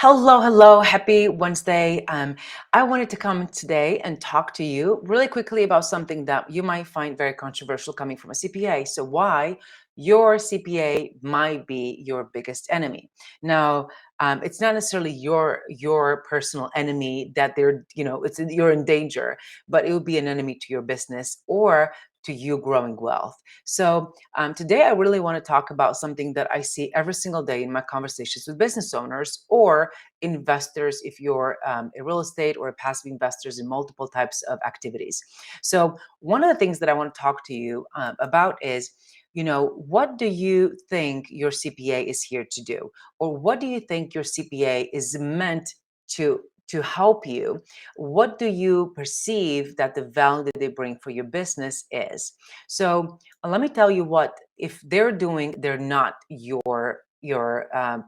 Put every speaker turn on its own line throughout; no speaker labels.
Hello, hello. Happy Wednesday. I wanted to come today and talk to you really quickly about something that you might find very controversial coming from a CPA. So, why your CPA might be your biggest enemy. Now, it's not necessarily your personal enemy that you're in danger, but it would be an enemy to your business or to you growing wealth. So, today, I really want to talk about something that I see every single day in my conversations with business owners or investors if you're a real estate or a passive investors in multiple types of activities. So, one of the things that I want to talk to you about is what do you think your CPA is here to do? Or what do you think your CPA is meant to? To help you, what do you perceive that the value that they bring for your business is? So let me tell you what, if they're doing, they're not your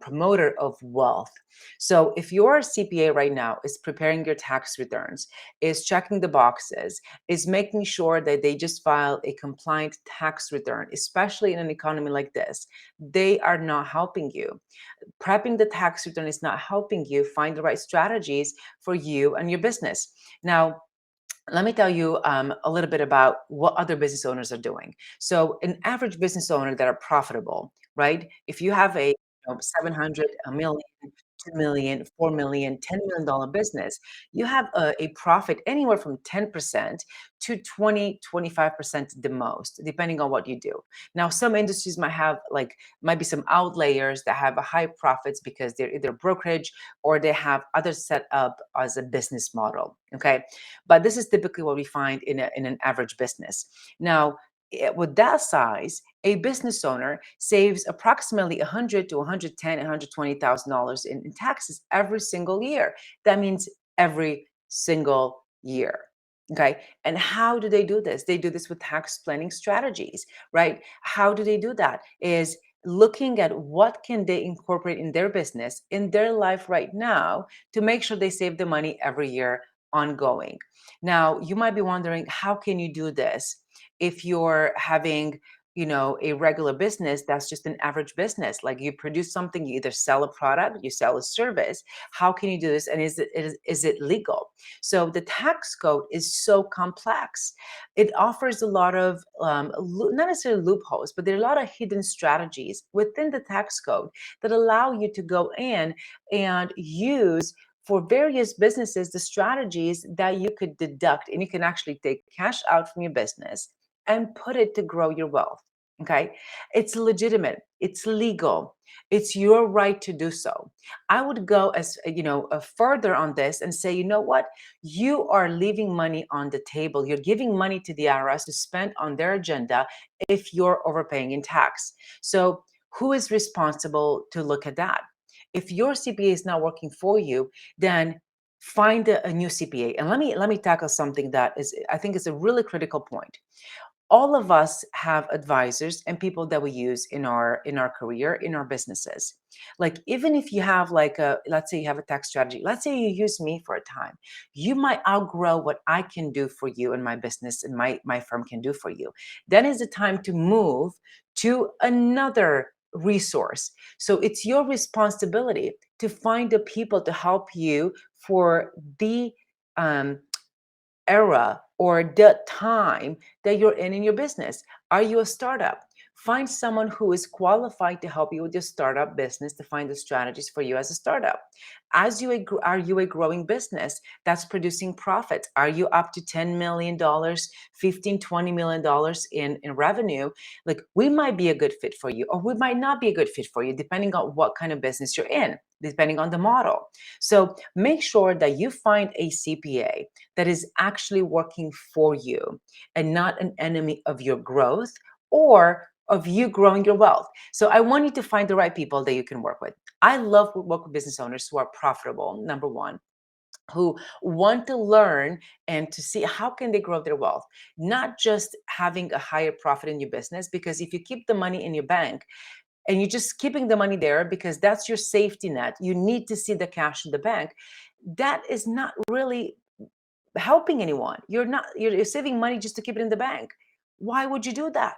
promoter of wealth. So if your CPA right now is preparing your tax returns, is checking the boxes, is making sure that they just file a compliant tax return, especially in an economy like this, they are not helping you. Prepping the tax return is not helping you find the right strategies for you and your business. Now, let me tell you a little bit about what other business owners are doing. So, an average business owner that are profitable, right? If you have a 700, a million, 2 million, 4 million, $10 million business, you have a profit anywhere from 10% to 20, 25% the most, depending on what you do. Now, some industries might be some outliers that have a high profits because they're either brokerage or they have other set up as a business model. Okay. But this is typically what we find in an average business. Now, with that size, a business owner saves approximately 100 to 110, $120,000 in taxes every single year. That means every single year. Okay. And how do they do this? They do this with tax planning strategies, right? How do they do that? Is looking at what can they incorporate in their business, in their life right now, to make sure they save the money every year ongoing. Now, you might be wondering, how can you do this if you're having, a regular business that's just an average business? Like you produce something, you either sell a product, you sell a service. How can you do this? And is it legal? So the tax code is so complex. It offers a lot of not necessarily loopholes, but there are a lot of hidden strategies within the tax code that allow you to go in and use for various businesses the strategies that you could deduct, and you can actually take cash out from your business and put it to grow your wealth. Okay. It's legitimate, it's legal, it's your right to do so. I would go as further on this and say, you know what, you are leaving money on the table, you're giving money to the IRS to spend on their agenda if you're overpaying in tax. So who is responsible to look at that? If your CPA is not working for you, then find a new CPA. And let me tackle something that is, I think, is a really critical point. All of us have advisors and people that we use in our career, in our businesses. Like even if you have let's say you have a tax strategy, let's say you use me for a time, you might outgrow what I can do for you and my business and my firm can do for you. Then is the time to move to another resource. So it's your responsibility to find the people to help you for the um, era or the time that you're in your business. Are you a startup? Find someone who is qualified to help you with your startup business to find the strategies for you as a startup. Are you a growing business that's producing profits? Are you up to $10 million, 15, $20 million in revenue? Like we might be a good fit for you, or we might not be a good fit for you, depending on what kind of business you're in, depending on the model. So make sure that you find a CPA that is actually working for you and not an enemy of your growth or of you growing your wealth. So I want you to find the right people that you can work with. I love to work with business owners who are profitable, number one, who want to learn and to see how can they grow their wealth, not just having a higher profit in your business, because if you keep the money in your bank and you're just keeping the money there because that's your safety net, you need to see the cash in the bank. That is not really helping anyone. You're saving money just to keep it in the bank. Why would you do that?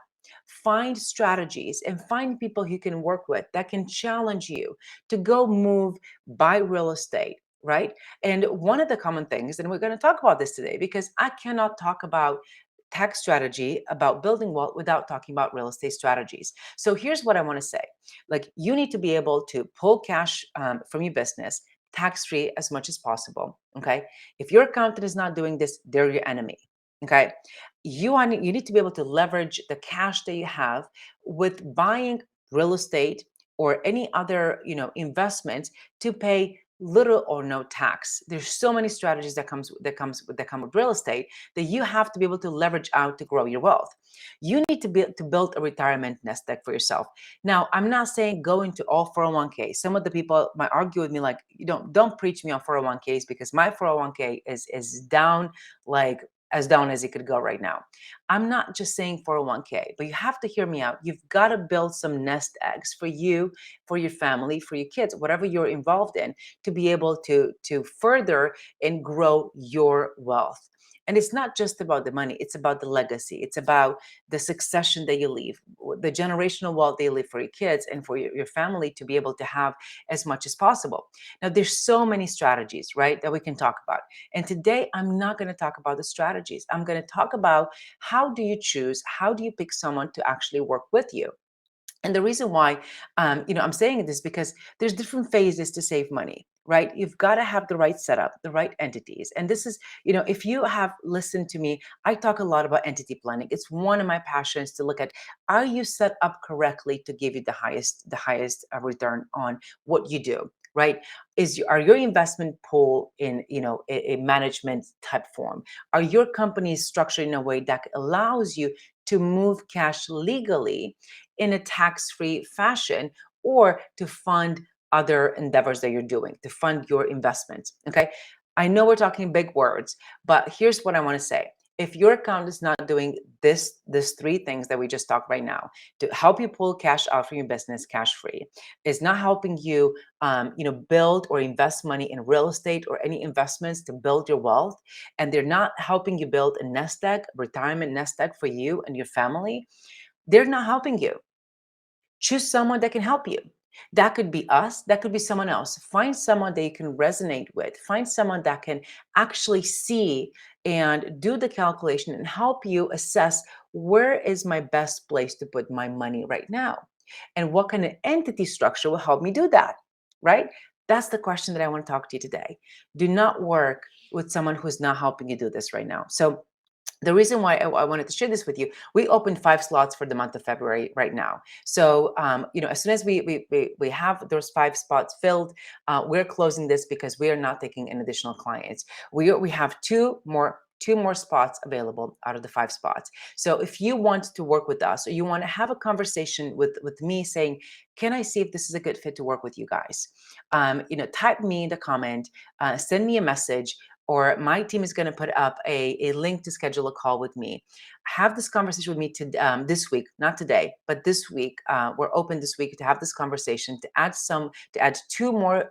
Find strategies and find people you can work with that can challenge you to go move, buy real estate, right? And one of the common things, and we're going to talk about this today because I cannot talk about tax strategy, about building wealth without talking about real estate strategies. So here's what I want to say. Like, you need to be able to pull cash from your business tax free as much as possible. Okay. If your accountant is not doing this, they're your enemy. Okay. You need to be able to leverage the cash that you have with buying real estate or any other investments to pay little or no tax. There's so many strategies that come with real estate that you have to be able to leverage out to grow your wealth. You need to build a retirement nest egg for yourself. Now, I'm not saying go into all 401k. Some of the people might argue with me like, you don't preach me on 401ks because my 401k is down, like as down as it could go right now. I'm not just saying 401k, but you have to hear me out. You've got to build some nest eggs for you, for your family, for your kids, whatever you're involved in, to be able to further and grow your wealth. And it's not just about the money, it's about the legacy. It's about the succession that you leave, the generational wealth that you leave for your kids and for your family to be able to have as much as possible. Now, there's so many strategies, right, that we can talk about. And today, I'm not going to talk about the strategies. I'm going to talk about how do you choose, how do you pick someone to actually work with you. And the reason why, I'm saying this because there's different phases to save money, right? You've got to have the right setup, the right entities. And this is, if you have listened to me, I talk a lot about entity planning. It's one of my passions to look at, are you set up correctly to give you the highest return on what you do? Right? Are your investment pool in a management type form? Are your companies structured in a way that allows you to move cash legally in a tax-free fashion, or to fund other endeavors that you're doing, to fund your investments? Okay. I know we're talking big words, but here's what I want to say. If your account is not doing this three things that we just talked right now to help you pull cash out from your business cash free, is not helping you build or invest money in real estate or any investments to build your wealth, and they're not helping you build a nest egg, retirement nest egg for you and your family, they're not helping you. Choose someone that can help you. That could be us, that could be someone else. Find someone that you can resonate with. Find someone that can actually see and do the calculation and help you assess, where is my best place to put my money right now? And what kind of entity structure will help me do that? Right? That's the question that I want to talk to you today. Do not work with someone who's not helping you do this right now. So the reason why I wanted to share this with you, we opened 5 slots for the month of February right now. So, as soon as we have those 5 spots filled, we're closing this because we are not taking any additional clients. We have two more spots available out of the 5 spots. So if you want to work with us, or you want to have a conversation with me saying, can I see if this is a good fit to work with you guys? Type me in the comment, send me a message, or my team is going to put up a link to schedule a call with me. Have this conversation with me this week, not today, but this week. We're open this week to have this conversation, to add 2 more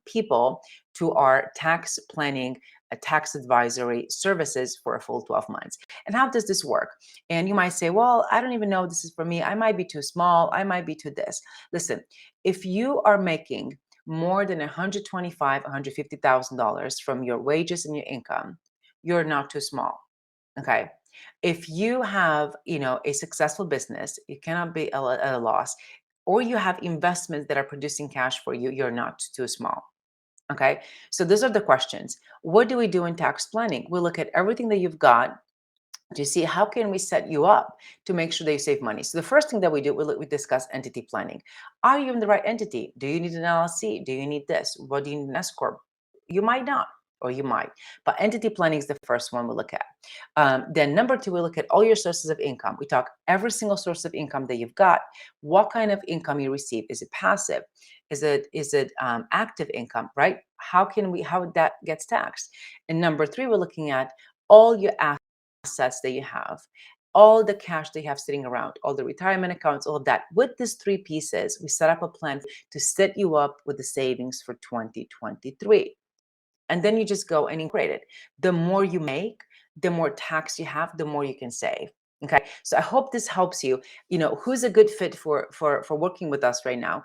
people to our tax planning, tax advisory services for a full 12 months. And how does this work? And you might say, well, I don't even know if this is for me. I might be too small. I might be too this. Listen, if you are making more than $150,000 from your wages and your income, you're not too small. Okay. If you have, a successful business, you cannot be at a loss, or you have investments that are producing cash for you, you're not too small. Okay. So those are the questions. What do we do in tax planning? We look at everything that you've got to see how can we set you up to make sure that you save money. So the first thing that we do, we discuss entity planning. Are you in the right entity? Do you need an LLC? Do you need this? What do you need an S corp? You might not, or you might. But entity planning is the first one we look at. Then number two, we look at all your sources of income. We talk every single source of income that you've got. What kind of income you receive? Is it passive? Is it active income? Right? How that gets taxed? And number three, we're looking at all your assets that you have, all the cash that you have sitting around, all the retirement accounts, all of that. With these three pieces, we set up a plan to set you up with the savings for 2023. And then you just go and incorporate it. The more you make, the more tax you have, the more you can save. Okay, so I hope this helps you. Who's a good fit for working with us right now?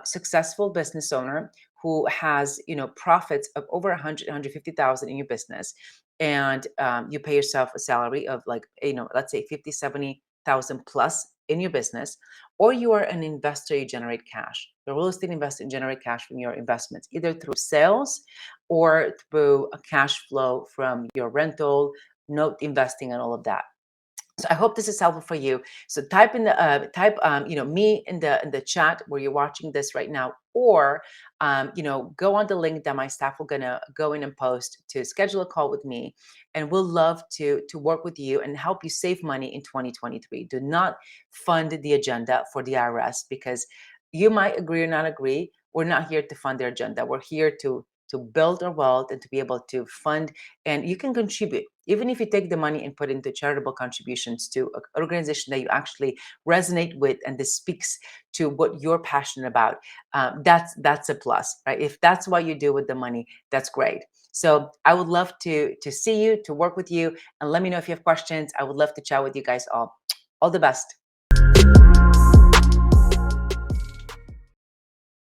Successful business owner who has profits of over 100 150,000 in your business, and you pay yourself a salary of, like, let's say 50 70,000 plus in your business, or you are an investor, you generate cash. You're a real estate investor and generate cash from your investments, either through sales or through a cash flow from your rental, note investing, and all of that. So I hope this is helpful for you. So type in the me in the chat where you're watching this right now, or go on the link that my staff will gonna go in and post to schedule a call with me, and we'll love to work with you and help you save money in 2023. Do not fund the agenda for the IRS, because you might agree or not agree. We're not here to fund their agenda. We're here to build our wealth and to be able to fund, and you can contribute. Even if you take the money and put into charitable contributions to an organization that you actually resonate with, and this speaks to what you're passionate about, that's a plus, right? If that's what you do with the money, that's great. So I would love to see you, to work with you, and let me know if you have questions. I would love to chat with you guys all. All the best.